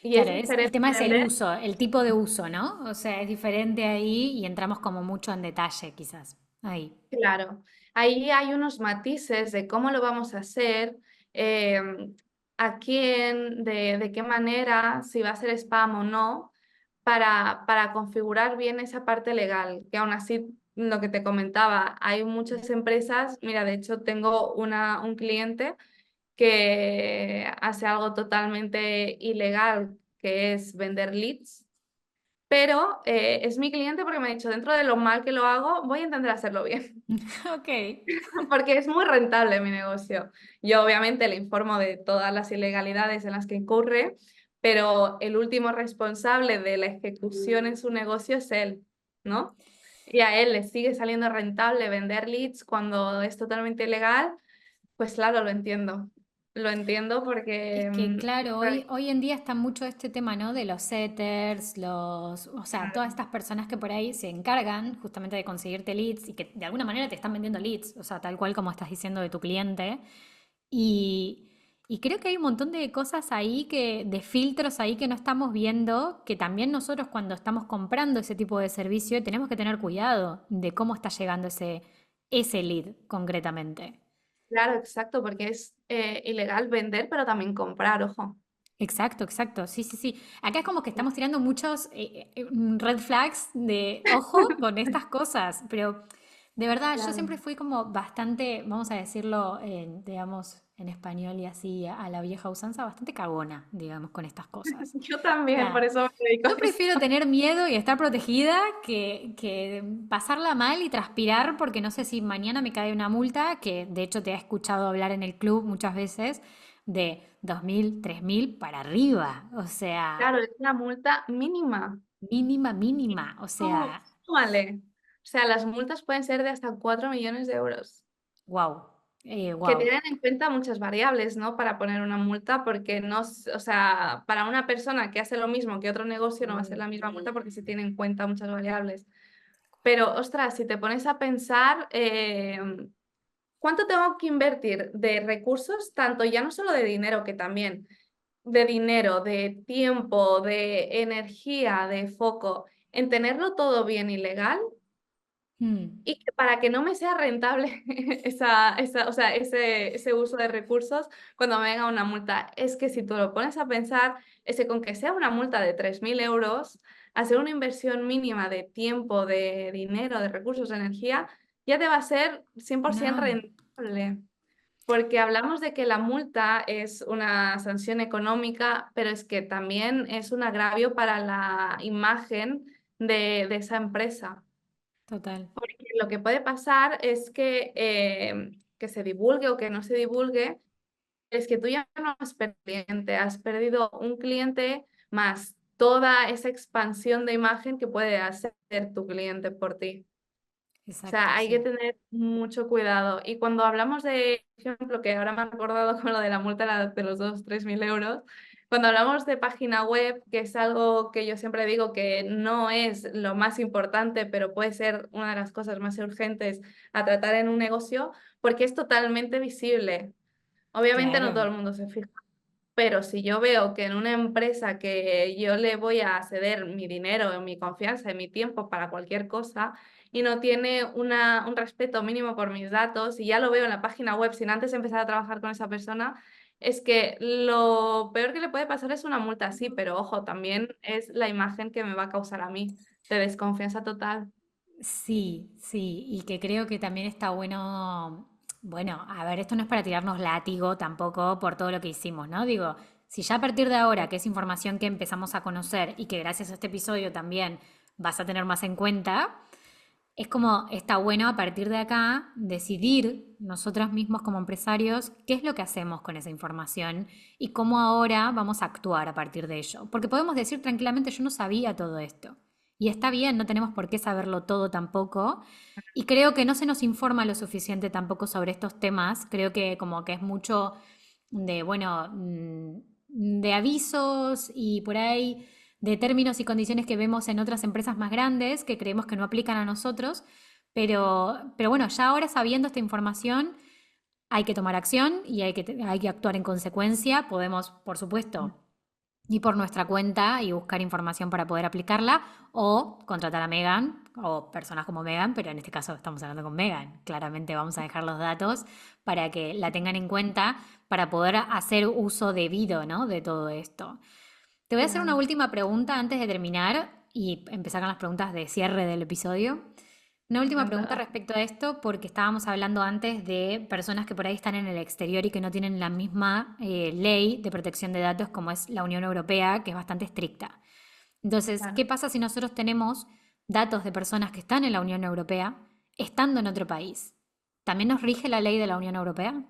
Y es Claro, el diferente tema es el vender, uso, el tipo de uso, ¿no? O sea, es diferente ahí y entramos como mucho en detalle, quizás. Ahí. claro. Ahí hay unos matices de cómo lo vamos a hacer, a quién, de qué manera, si va a ser spam o no para configurar bien esa parte legal, que aún así, lo que te comentaba, hay muchas empresas, mira, de hecho tengo un cliente que hace algo totalmente ilegal, que es vender leads, pero es mi cliente porque me ha dicho, dentro de lo mal que lo hago, voy a intentar hacerlo bien, Ok, porque es muy rentable mi negocio. Yo obviamente le informo de todas las ilegalidades en las que incurre, pero el último responsable de la ejecución en su negocio es él, ¿no? Y a él le sigue saliendo rentable vender leads cuando es totalmente ilegal, pues claro, lo entiendo. Lo entiendo es porque que claro, hoy en día está mucho este tema, ¿no? De los setters, o sea, todas estas personas que por ahí se encargan justamente de conseguirte leads y que de alguna manera te están vendiendo leads, o sea, tal cual como estás diciendo de tu cliente. Y, y creo que hay un montón de cosas ahí de filtros ahí que no estamos viendo, que también nosotros cuando estamos comprando ese tipo de servicio tenemos que tener cuidado de cómo está llegando ese lead concretamente. claro, exacto, porque es ilegal vender, pero también comprar, ojo. Exacto, exacto. Sí, sí, sí. Acá es como que estamos tirando muchos red flags de ojo con estas cosas, pero de verdad yo siempre Claro. fui como bastante, vamos a decirlo, digamos, en español y así a la vieja usanza, bastante cagona, digamos, con estas cosas. Yo O también, por sea, eso me dedico a yo eso. prefiero tener miedo y estar protegida que pasarla mal y transpirar porque no sé si mañana me cae una multa, que de hecho te he escuchado hablar en el club muchas veces, de 2.000, 3.000 para arriba. O sea, Claro, es una multa mínima. mínima, mínima. O sea, No, súmale. O sea, las multas pueden ser de hasta 4 millones de euros. wow, Que wow. tienen en cuenta muchas variables, ¿no? Para poner una multa, porque no, o sea, para una persona que hace lo mismo que otro negocio no va a ser la misma multa porque se tienen en cuenta muchas variables. Pero, ostras, si te pones a pensar, ¿cuánto tengo que invertir de recursos, tanto ya no solo de dinero, que también, de dinero, de tiempo, de energía, de foco, en tenerlo todo bien y legal? Hmm, Y que para que no me sea rentable o sea, ese uso de recursos cuando me venga una multa, es que si tú lo pones a pensar, es que con que sea una multa de 3.000 euros, hacer una inversión mínima de tiempo, de dinero, de recursos, de energía, ya te va a ser 100% nada, rentable. Porque hablamos de que la multa es una sanción económica, pero es que también es un agravio para la imagen de esa empresa. total. Porque lo que puede pasar es que se divulgue o que no se divulgue, es que tú ya no has perdido un cliente, has perdido un cliente más toda esa expansión de imagen que puede hacer tu cliente por ti. O Exacto, sea, hay que sí. tener mucho cuidado. Y cuando hablamos de, por ejemplo, que ahora me han recordado con lo de la multa de los 2.000 o 3.000 euros, cuando hablamos de página web, que es algo que yo siempre digo que no es lo más importante, pero puede ser una de las cosas más urgentes a tratar en un negocio, porque es totalmente visible. Obviamente no todo Claro. el mundo se fija, pero si yo veo que en una empresa que yo le voy a ceder mi dinero, mi confianza y mi tiempo para cualquier cosa y no tiene un respeto mínimo por mis datos y ya lo veo en la página web sin antes empezar a trabajar con esa persona, es que lo peor que le puede pasar es una multa, sí, pero ojo, también es la imagen que me va a causar a mí de desconfianza total. Sí, sí, y que creo que también está bueno, bueno, a ver, esto no es para tirarnos látigo tampoco por todo lo que hicimos, ¿no? Digo, si ya a partir de ahora, que es información que empezamos a conocer y que gracias a este episodio también vas a tener más en cuenta, es como está bueno a partir de acá decidir nosotros mismos como empresarios qué es lo que hacemos con esa información y cómo ahora vamos a actuar a partir de ello. Porque podemos decir tranquilamente, yo no sabía todo esto. Y está bien, no tenemos por qué saberlo todo tampoco. Y creo que no se nos informa lo suficiente tampoco sobre estos temas. Creo que como que es mucho de, bueno, de avisos y por ahí de términos y condiciones que vemos en otras empresas más grandes que creemos que no aplican a nosotros, pero bueno, ya ahora sabiendo esta información hay que tomar acción y hay que actuar en consecuencia. Podemos, por supuesto, ir por nuestra cuenta y buscar información para poder aplicarla o contratar a Megan o personas como Megan, pero en este caso estamos hablando con Megan. Claramente vamos a dejar los datos para que la tengan en cuenta para poder hacer uso debido, ¿no? De todo esto. Te voy a hacer una Claro. última pregunta antes de terminar y empezar con las preguntas de cierre del episodio. Una última pregunta Encantada. respecto a esto, porque estábamos hablando antes de personas que por ahí están en el exterior y que no tienen la misma ley de protección de datos como es la Unión Europea, que es bastante estricta. Entonces, ¿qué Claro. pasa si nosotros tenemos datos de personas que están en la Unión Europea estando en otro país? ¿También nos rige la ley de la Unión Europea?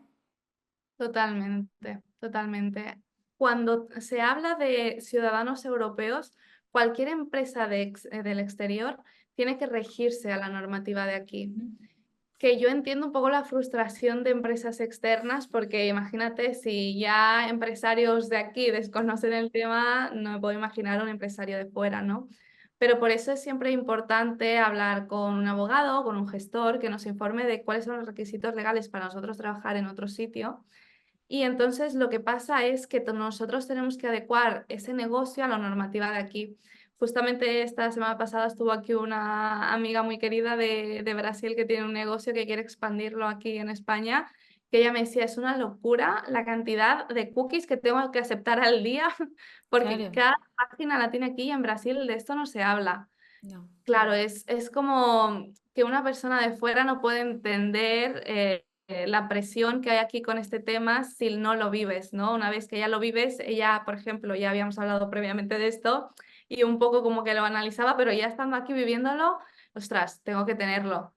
Totalmente, totalmente. Cuando se habla de ciudadanos europeos, cualquier empresa del exterior tiene que regirse a la normativa de aquí. Ujú. Que yo entiendo un poco la frustración de empresas externas, porque imagínate, si ya empresarios de aquí desconocen el tema, no me puedo imaginar un empresario de fuera, ¿no? Pero por eso es siempre importante hablar con un abogado o con un gestor que nos informe de cuáles son los requisitos legales para nosotros trabajar en otro sitio y entonces lo que pasa es que nosotros tenemos que adecuar ese negocio a la normativa de aquí. Justamente esta semana pasada estuvo aquí una amiga muy querida de Brasil que tiene un negocio que quiere expandirlo aquí en España, que ella me decía, es una locura la cantidad de cookies que tengo que aceptar al día, porque Claro, cada página la tiene aquí y en Brasil de esto no se habla. no. Claro, es como que una persona de fuera no puede entender. la presión que hay aquí con este tema si no lo vives, ¿no? Una vez que ya lo vives, ella, por ejemplo, ya habíamos hablado previamente de esto y un poco como que lo analizaba, pero ya estando aquí viviéndolo, ostras, tengo que tenerlo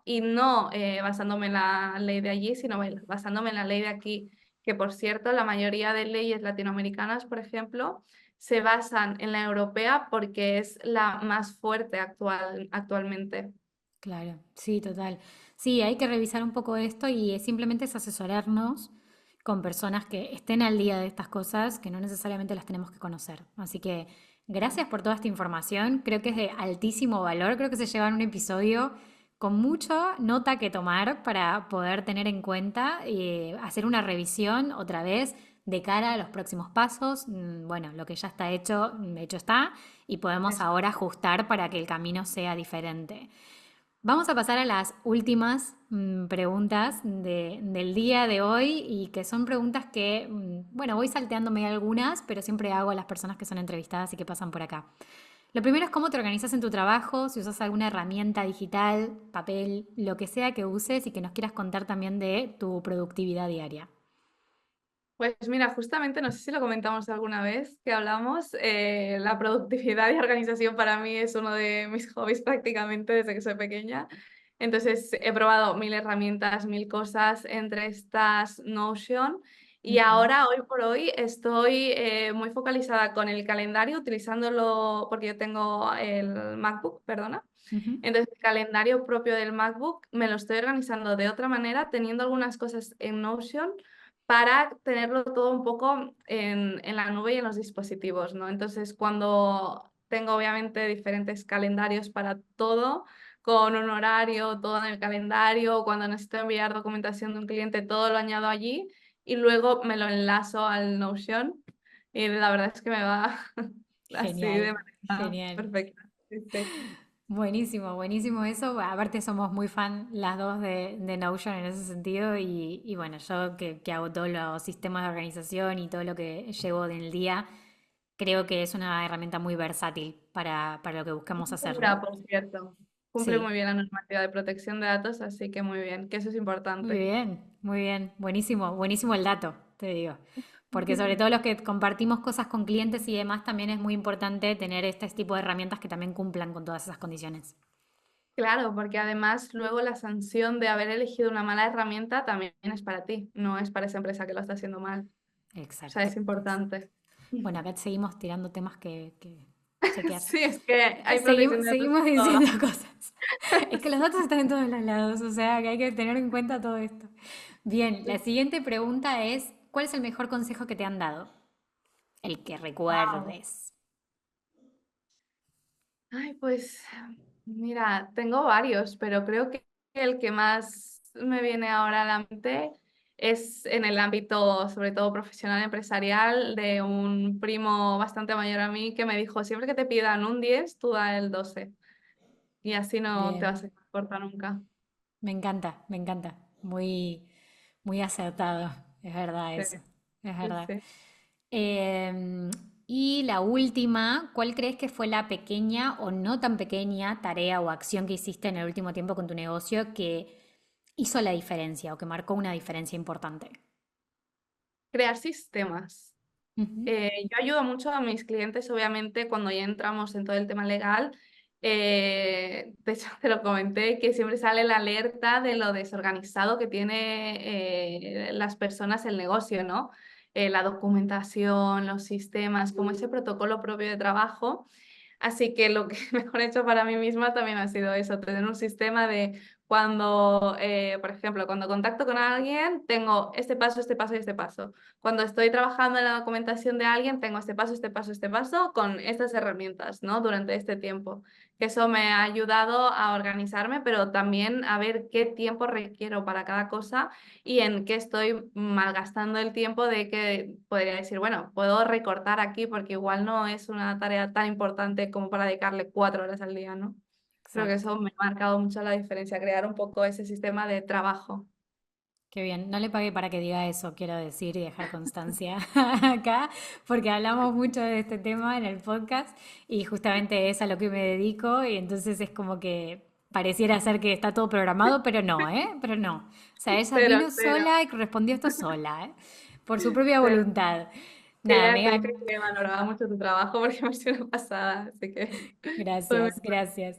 y no basándome en la ley de allí, sino basándome en la ley de aquí, que por cierto, la mayoría de leyes latinoamericanas, por ejemplo, se basan en la europea porque es la más fuerte actualmente. Claro, sí, total. Sí, hay que revisar un poco esto y simplemente es asesorarnos con personas que estén al día de estas cosas, que no necesariamente las tenemos que conocer. Así que gracias por toda esta información. Creo que es de altísimo valor. Creo que se llevan un episodio con mucha nota que tomar para poder tener en cuenta y hacer una revisión otra vez de cara a los próximos pasos. Bueno, lo que ya está hecho, hecho está, y podemos Eso. ahora ajustar para que el camino sea diferente. Vamos a pasar a las últimas preguntas del día de hoy y que son preguntas que, bueno, voy salteándome algunas, pero siempre hago a las personas que son entrevistadas y que pasan por acá. Lo primero es cómo te organizas en tu trabajo, si usas alguna herramienta digital, papel, lo que sea que uses y que nos quieras contar también de tu productividad diaria. Pues mira, justamente, no sé si lo comentamos alguna vez que hablamos, la productividad y organización para mí es uno de mis hobbies prácticamente desde que soy pequeña. Entonces he probado mil herramientas, mil cosas, entre estas Notion. Y Ujú, ahora, hoy por hoy, estoy muy focalizada con el calendario, utilizándolo porque yo tengo el MacBook, perdona. ujú. Entonces, el calendario propio del MacBook me lo estoy organizando de otra manera, teniendo algunas cosas en Notion para tenerlo todo un poco en la nube y en los dispositivos, ¿no? Entonces, cuando tengo obviamente diferentes calendarios para todo, con un horario, todo en el calendario, cuando necesito enviar documentación de un cliente, todo lo añado allí y luego me lo enlazo al Notion y la verdad es que me va así Genial, de manera genial. perfecta. Sí, sí. Buenísimo, buenísimo eso. Aparte somos muy fan las dos de Notion en ese sentido y bueno, yo que hago todos los sistemas de organización y todo lo que llevo del día, creo que es una herramienta muy versátil para lo que buscamos Muy hacer, segura, ¿no? por cierto. Cumple muy Sí, bien la normativa de protección de datos, así que muy bien, que eso es importante. muy bien, buenísimo, buenísimo el dato, te digo. Porque sobre todo los que compartimos cosas con clientes y demás, también es muy importante tener este tipo de herramientas que también cumplan con todas esas condiciones. Claro, porque además luego la sanción de haber elegido una mala herramienta también es para ti, no es para esa empresa que lo está haciendo mal. O sea, Exacto. es importante. Bueno, acá seguimos tirando temas que chequear. Sí, es que hay Seguimos, protección de datos seguimos por todo diciendo lado. cosas. Es que los datos están en todos los lados, o sea que hay que tener en cuenta todo esto. Bien, la siguiente pregunta es, ¿cuál es el mejor consejo que te han dado? El que Wow. recuerdes. Ay, pues mira, tengo varios, pero creo que el que más me viene ahora a la mente es en el ámbito, sobre todo profesional empresarial, de un primo bastante mayor a mí que me dijo, siempre que te pidan un 10 tú da el 12 y así no te Bien, vas a cortar nunca. me encanta, me encanta. Muy, muy acertado, es verdad Sí, eso, es sí, verdad. sí. Em, y la última, ¿cuál crees que fue la pequeña o no tan pequeña tarea o acción que hiciste en el último tiempo con tu negocio que hizo la diferencia o que marcó una diferencia importante? Crear sistemas. Ujú. Yo ayudo mucho a mis clientes, obviamente, cuando ya entramos en todo el tema legal. De hecho, te lo comenté, que siempre sale la alerta de lo desorganizado que tiene las personas el negocio, ¿no? La documentación, los sistemas, como ese protocolo propio de trabajo. Así que lo que mejor he hecho para mí misma también ha sido eso, tener un sistema de cuando, por ejemplo, cuando contacto con alguien, tengo este paso, este paso y este paso. Cuando estoy trabajando en la documentación de alguien, tengo este paso, este paso, este paso con estas herramientas, ¿no? Durante este tiempo. Que eso me ha ayudado a organizarme, pero también a ver qué tiempo requiero para cada cosa y en qué estoy malgastando el tiempo de que podría decir, bueno, puedo recortar aquí porque igual no es una tarea tan importante como para dedicarle 4 horas al día, ¿no? Creo que Exacto. eso me ha marcado mucho la diferencia, crear un poco ese sistema de trabajo. Qué bien. No le pagué para que diga eso, quiero decir, y dejar constancia acá, porque hablamos mucho de este tema en el podcast y justamente es a lo que me dedico y entonces es como que pareciera ser que está todo programado, pero no, ¿eh? Pero no. O sea, ella Cero, vino cero. sola y respondió esto sola, ¿eh? Por su propia Cero. voluntad. Nada, Quería decirte Megan, que valoraba mucho tu trabajo porque me ha sido una pasada, así que fue muy gracias, bueno. gracias.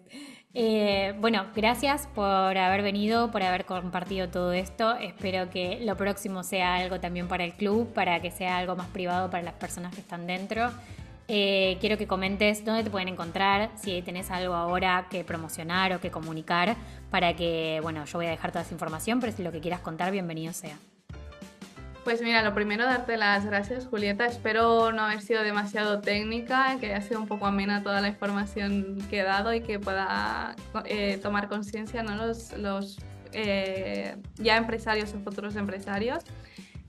Bueno, gracias por haber venido, por haber compartido todo esto. Espero que lo próximo sea algo también para el club, para que sea algo más privado para las personas que están dentro. Quiero que comentes dónde te pueden encontrar, si tenés algo ahora que promocionar o que comunicar, para que, bueno, yo voy a dejar toda esa información, pero si lo que quieras contar, bienvenido sea. Pues mira, lo primero, darte las gracias, Julieta. Espero no haber sido demasiado técnica, que haya sido un poco amena toda la información que he dado y que pueda tomar conciencia, ¿no? los ya empresarios o futuros empresarios.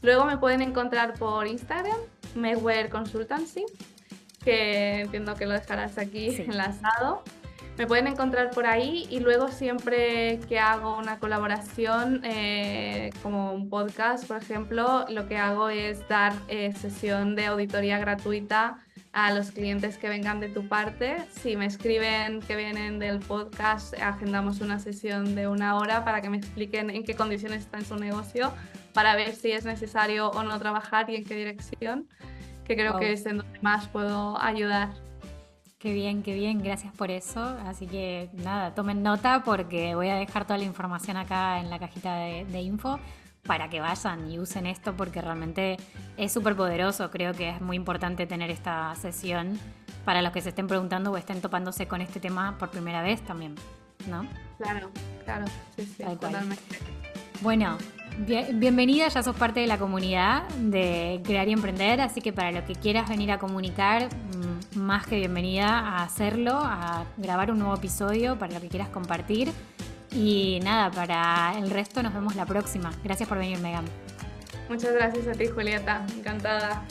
Luego me pueden encontrar por Instagram, Medware Consultancy, que entiendo que lo dejarás aquí Sí. enlazado. Me pueden encontrar por ahí y luego siempre que hago una colaboración, como un podcast, por ejemplo, lo que hago es dar sesión de auditoría gratuita a los clientes que vengan de tu parte. Si me escriben que vienen del podcast, agendamos una sesión de 1 hora para que me expliquen en qué condiciones está en su negocio, para ver si es necesario o no trabajar y en qué dirección, que creo que Wow. es en donde más puedo ayudar. Qué bien, gracias por eso. Así que nada, tomen nota porque voy a dejar toda la información acá en la cajita de info para que vayan y usen esto porque realmente es súper poderoso. Creo que es muy importante tener esta sesión para los que se estén preguntando o estén topándose con este tema por primera vez también, ¿no? Claro, claro, sí, sí, Tal cual. totalmente. Bueno, bienvenida, ya sos parte de la comunidad de Crear y Emprender, así que para lo que quieras venir a comunicar, más que bienvenida a hacerlo, a grabar un nuevo episodio, para lo que quieras compartir. Y nada, para el resto nos vemos la próxima. Gracias por venir, Megan. Muchas gracias a ti, Julieta. Encantada.